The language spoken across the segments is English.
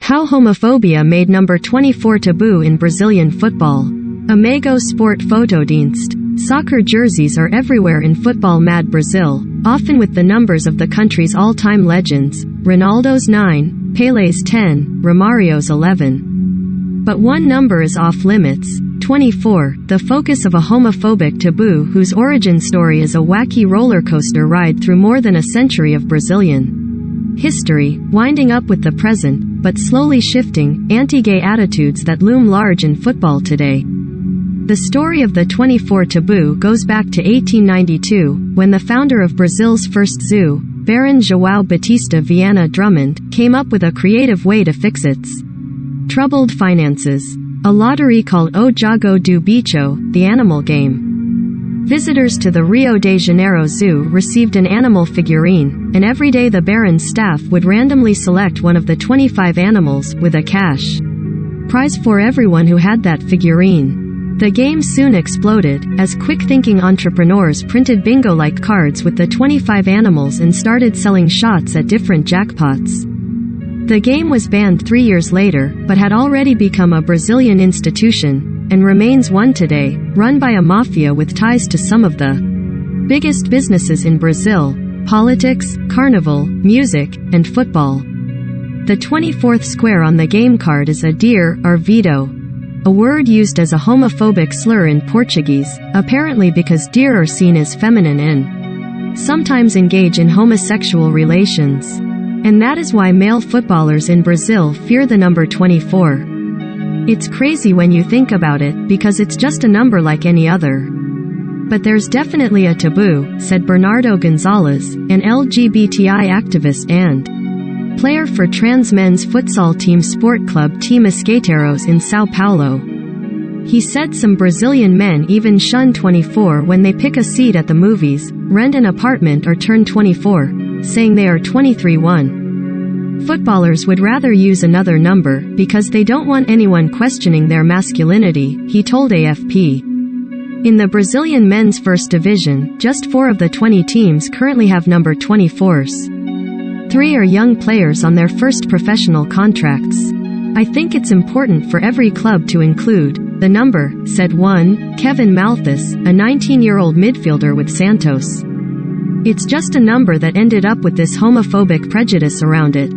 How homophobia made number 24 taboo in Brazilian football. Amigo Sport Fotodienst. Soccer jerseys are everywhere in football-mad Brazil, often with the numbers of the country's all-time legends, Ronaldo's 9, Pelé's 10, Romario's 11. But one number is off-limits, 24, the focus of a homophobic taboo whose origin story is a wacky rollercoaster ride through more than a century of Brazilian history, winding up with the present, but slowly shifting, anti-gay attitudes that loom large in football today. The story of the 24 taboo goes back to 1892, when the founder of Brazil's first zoo, Baron João Batista Viana Drummond, came up with a creative way to fix its troubled finances. A lottery called O Jogo do Bicho, the animal game. Visitors to the Rio de Janeiro Zoo received an animal figurine, and every day the Baron's staff would randomly select one of the 25 animals, with a cash prize for everyone who had that figurine. The game soon exploded, as quick-thinking entrepreneurs printed bingo-like cards with the 25 animals and started selling shots at different jackpots. The game was banned 3 years later, but had already become a Brazilian institution, and remains one today, run by a mafia with ties to some of the biggest businesses in Brazil: politics, carnival, music, and football. The 24th square on the game card is a deer, arvido, a word used as a homophobic slur in Portuguese, apparently because deer are seen as feminine and sometimes engage in homosexual relations. And that is why male footballers in Brazil fear the number 24. It's crazy when you think about it, because it's just a number like any other. But there's definitely a taboo, said Bernardo Gonzalez, an LGBTI activist and player for trans men's futsal team Sport Club Team Mosqueteiros in Sao Paulo. He said some Brazilian men even shun 24 when they pick a seat at the movies, rent an apartment or turn 24, saying they are 23-1. Footballers would rather use another number, because they don't want anyone questioning their masculinity, he told AFP. In the Brazilian men's first division, just 4 of the 20 teams currently have number 24s. 3 are young players on their first professional contracts. I think it's important for every club to include the number, said one, Kevin Malthus, a 19-year-old midfielder with Santos. It's just a number that ended up with this homophobic prejudice around it.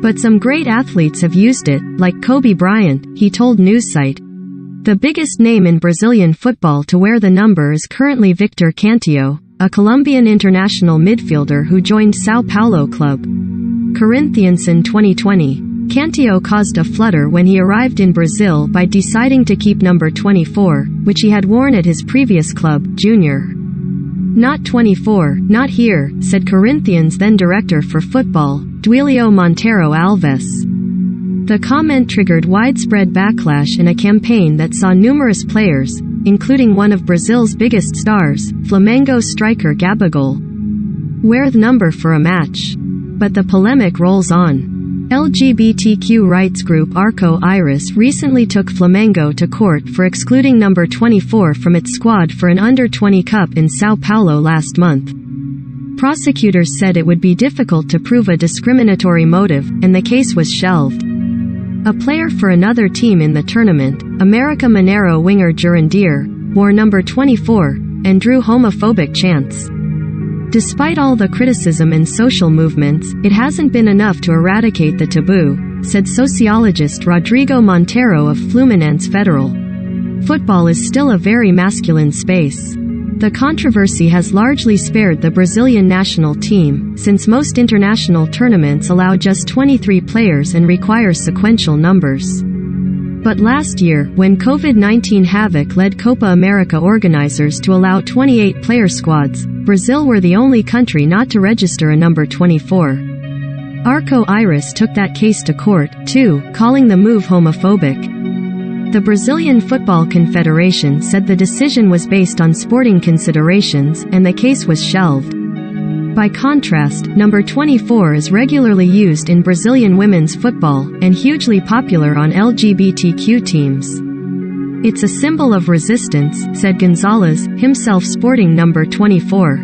But some great athletes have used it, like Kobe Bryant, he told Newssite. The biggest name in Brazilian football to wear the number is currently Victor Cantillo, a Colombian international midfielder who joined Sao Paulo club Corinthians in 2020. Cantillo caused a flutter when he arrived in Brazil by deciding to keep number 24, which he had worn at his previous club, Junior. Not 24, not here, said Corinthians then director for football, Duilio Monteiro Alves. The comment triggered widespread backlash in a campaign that saw numerous players, including one of Brazil's biggest stars, Flamengo striker Gabigol, wear the number for a match. But the polemic rolls on. LGBTQ rights group Arco Iris recently took Flamengo to court for excluding number 24 from its squad for an under-20 cup in Sao Paulo last month. Prosecutors said it would be difficult to prove a discriminatory motive, and the case was shelved. A player for another team in the tournament, América Mineiro winger Jurandir, wore number 24, and drew homophobic chants. Despite all the criticism and social movements, it hasn't been enough to eradicate the taboo, said sociologist Rodrigo Monteiro of Fluminense Federal. Football is still a very masculine space. The controversy has largely spared the Brazilian national team, since most international tournaments allow just 23 players and require sequential numbers. But last year, when COVID-19 havoc led Copa America organizers to allow 28 player squads, Brazil were the only country not to register a number 24. Arco Iris took that case to court, too, calling the move homophobic. The Brazilian Football Confederation said the decision was based on sporting considerations, and the case was shelved. By contrast, number 24 is regularly used in Brazilian women's football, and hugely popular on LGBTQ teams. It's a symbol of resistance, said Gonzalez, himself sporting number 24.